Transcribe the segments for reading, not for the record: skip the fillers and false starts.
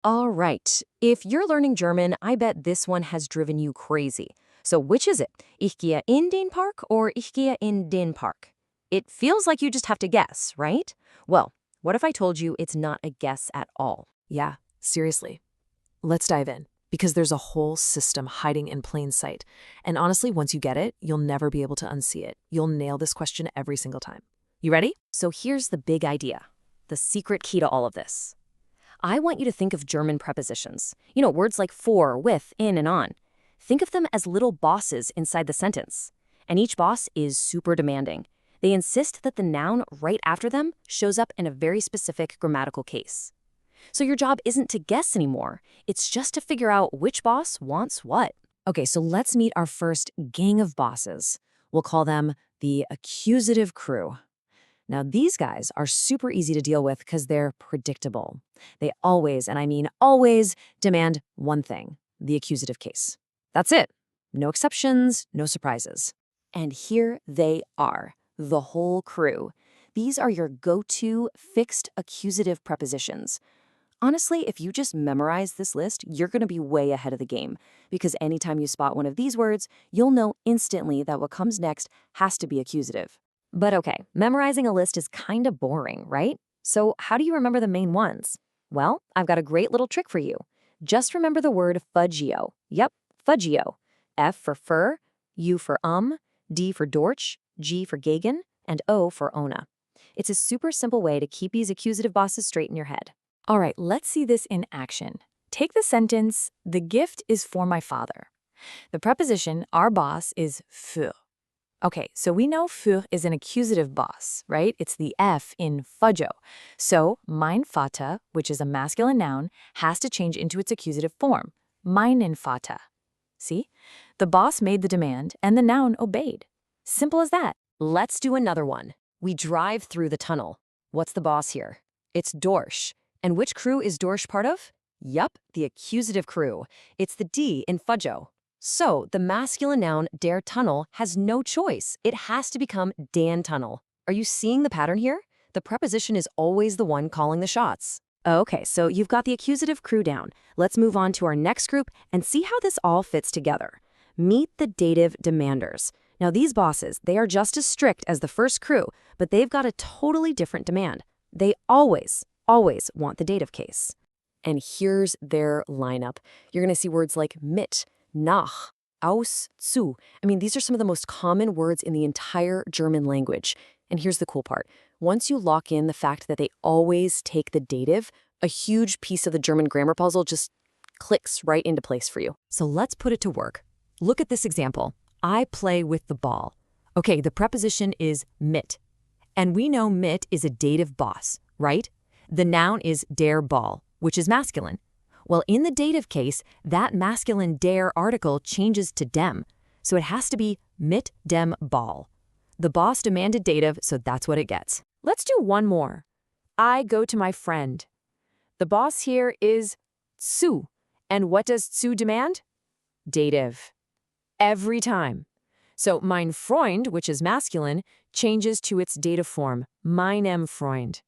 All right. If you're learning German, I bet this one has driven you crazy. So which is it? Ich gehe in den Park or ich gehe in den Park? It feels like you just have to guess, right? Well, what if I told you it's not a guess at all? Yeah, seriously. Let's dive in, because there's a whole system hiding in plain sight. And honestly, once you get it, you'll never be able to unsee it. You'll nail this question every single time. You ready? So here's the big idea, the secret key to all of this. I want you to think of German prepositions. You know, words like for, with, in, and on. Think of them as little bosses inside the sentence. And each boss is super demanding. They insist that the noun right after them shows up in a very specific grammatical case. So your job isn't to guess anymore. It's just to figure out which boss wants what. Okay, so let's meet our first gang of bosses. We'll call them the accusative crew. Now, these guys are super easy to deal with because they're predictable. They always, and I mean always, demand one thing, the accusative case. That's it. No exceptions, no surprises. And here they are, the whole crew. These are your go-to fixed accusative prepositions. Honestly, if you just memorize this list, you're going to be way ahead of the game, because anytime you spot one of these words, you'll know instantly that what comes next has to be accusative. But okay, memorizing a list is kind of boring, right? So how do you remember the main ones? Well, I've got a great little trick for you. Just remember the word fugio. Yep, fugio. F for fur, U for D for durch, G for gegen, and O for ohne. It's a super simple way to keep these accusative bosses straight in your head. All right, let's see this in action. Take the sentence, the gift is for my father. The preposition, our boss, is für. Okay, so we know für is an accusative boss, right? It's the F in fugio. So mein Vater, which is a masculine noun, has to change into its accusative form, meinen Vater. See? The boss made the demand and the noun obeyed. Simple as that. Let's do another one. We drive through the tunnel. What's the boss here? It's durch. And which crew is durch part of? Yup, the accusative crew. It's the D in fugio. So the masculine noun der Tunnel has no choice. It has to become den Tunnel. Are you seeing the pattern here? The preposition is always the one calling the shots. Okay, so you've got the accusative crew down. Let's move on to our next group and see how this all fits together. Meet the dative demanders. Now these bosses, they are just as strict as the first crew, but they've got a totally different demand. They always want the dative case. And here's their lineup. You're going to see words like mit, nach, aus, zu. I mean, these are some of the most common words in the entire German language. And here's the cool part. Once you lock in the fact that they always take the dative, a huge piece of the German grammar puzzle just clicks right into place for you. So let's put it to work. Look at this example. I play with the ball. Okay, the preposition is mit. And we know mit is a dative boss, right? The noun is der Ball, which is masculine. Well, in the dative case, that masculine der article changes to dem, so it has to be mit dem Ball. The boss demanded dative, so that's what it gets. Let's do one more. I go to my friend. The boss here is zu. And what does zu demand? Dative. Every time. So mein Freund, which is masculine, changes to its dative form, meinem Freund.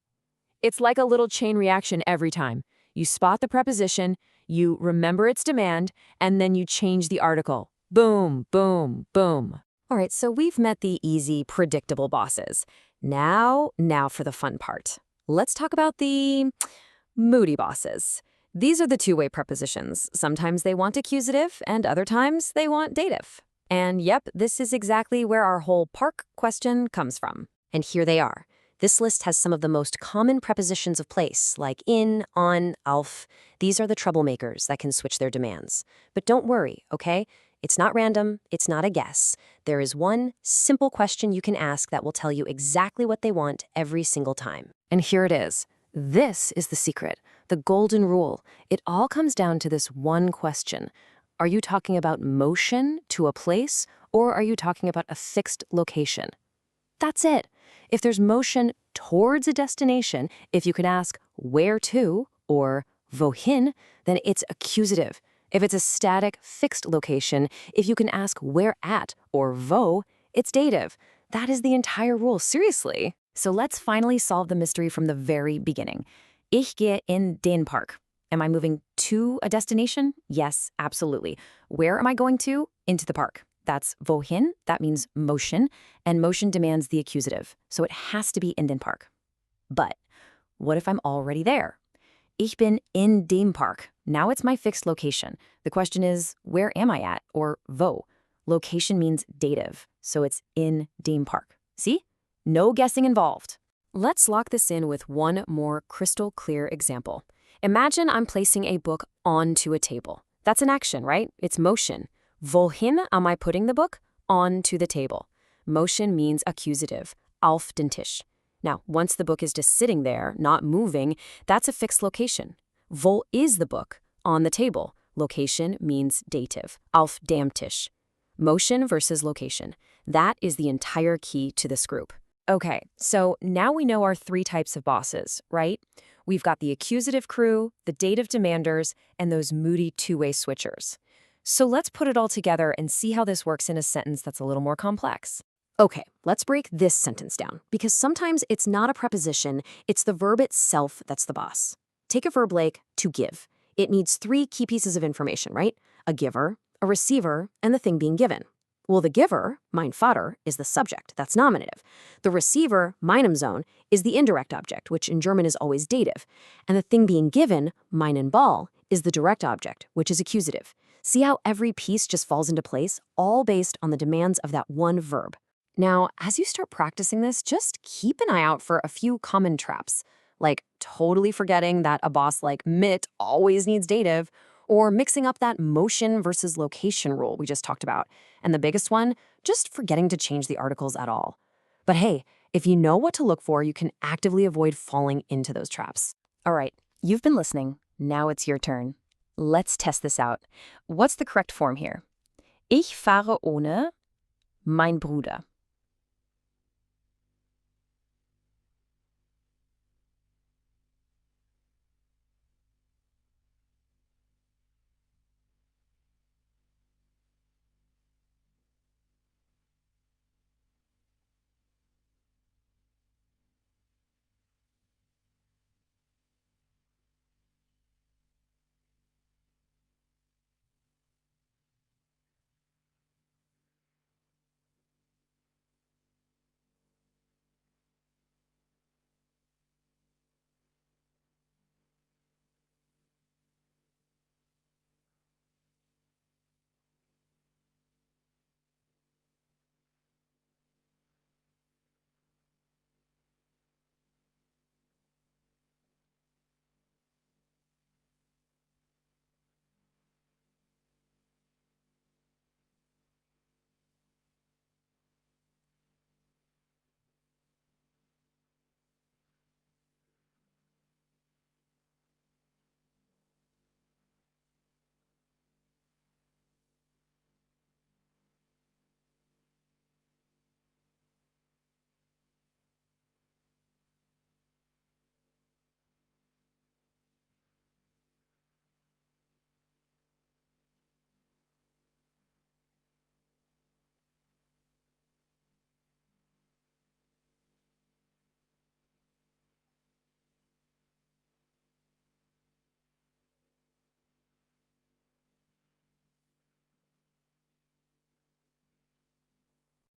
It's like a little chain reaction every time. You spot the preposition, you remember its demand, and then you change the article. Boom, boom, boom. All right, so we've met the easy, predictable bosses. Now for the fun part. Let's talk about the moody bosses. These are the two-way prepositions. Sometimes they want accusative, and other times they want dative. And yep, this is exactly where our whole park question comes from. And here they are. This list has some of the most common prepositions of place, like in, on, auf. These are the troublemakers that can switch their demands. But don't worry, okay? It's not random, it's not a guess. There is one simple question you can ask that will tell you exactly what they want every single time. And here it is. This is the secret, the golden rule. It all comes down to this one question. Are you talking about motion to a place, or are you talking about a fixed location? That's it. If there's motion towards a destination, if you can ask where to or wohin, then it's accusative. If it's a static, fixed location, if you can ask where at or wo, it's dative. That is the entire rule, seriously. So let's finally solve the mystery from the very beginning. Ich gehe in den Park. Am I moving to a destination? Yes, absolutely. Where am I going to? Into the park. That's wohin, that means motion, and motion demands the accusative, so it has to be in den Park. But what if I'm already there? Ich bin in dem Park. Now it's my fixed location. The question is, where am I at, or wo? Location means dative, so it's in dem Park. See? No guessing involved. Let's lock this in with one more crystal clear example. Imagine I'm placing a book onto a table. That's an action, right? It's motion. Wohin am I putting the book? Onto the table. Motion means accusative, auf den Tisch. Now, once the book is just sitting there, not moving, that's a fixed location. Wo is the book? On the table. Location means dative, auf dem Tisch. Motion versus location. That is the entire key to this group. Okay, so now we know our three types of bosses, right? We've got the accusative crew, the dative demanders, and those moody two-way switchers. So let's put it all together and see how this works in a sentence that's a little more complex. Okay, let's break this sentence down, because sometimes it's not a preposition, it's the verb itself that's the boss. Take a verb like to give. It needs three key pieces of information, right? A giver, a receiver, and the thing being given. Well, the giver, mein Vater, is the subject, that's nominative. The receiver, meinen, is the indirect object, which in German is always dative. And the thing being given, meinen Ball, is the direct object, which is accusative. See how every piece just falls into place, all based on the demands of that one verb. Now, as you start practicing this, just keep an eye out for a few common traps, like totally forgetting that a boss like mit always needs dative, or mixing up that motion versus location rule we just talked about. And the biggest one, just forgetting to change the articles at all. But hey, if you know what to look for, you can actively avoid falling into those traps. All right, you've been listening. Now it's your turn. Let's test this out. What's the correct form here? Ich fahre ohne, mein Bruder.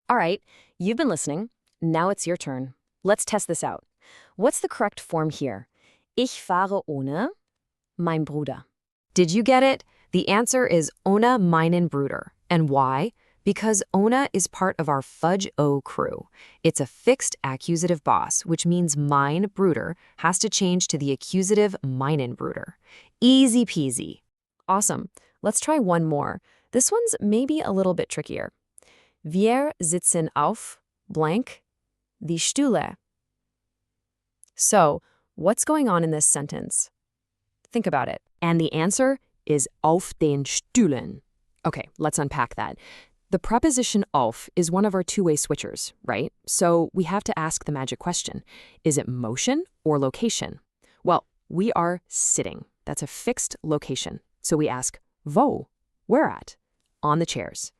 All right, you've been listening. Now it's your turn. Let's test this out. What's the correct form here? Ich fahre ohne, mein Bruder. Did you get it? The answer is ohne meinen Bruder. And why? Because ohne is part of our fudge O crew. It's a fixed accusative boss, which means mein Bruder has to change to the accusative meinen Bruder. Easy peasy. Awesome. Let's try one more. This one's maybe a little bit trickier. Wir sitzen auf, blank, die Stühle. So, what's going on in this sentence? Think about it. And the answer is auf den Stühlen. Okay, let's unpack that. The preposition auf is one of our two-way switchers, right? So we have to ask the magic question. Is it motion or location? Well, we are sitting. That's a fixed location. So we ask, wo? Where at? On the chairs.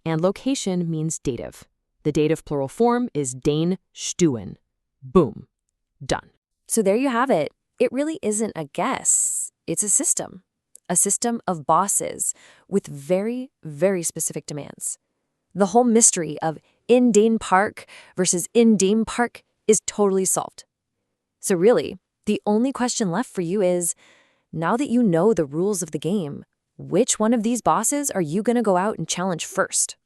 And location means dative. The dative plural form is den Stühlen. Boom. Done. So there you have it. It really isn't a guess. It's a system of bosses with very, very specific demands. The whole mystery of in den Park versus in dem Park is totally solved. So really, the only question left for you is, now that you know the rules of the game, which one of these bosses are you going to go out and challenge first?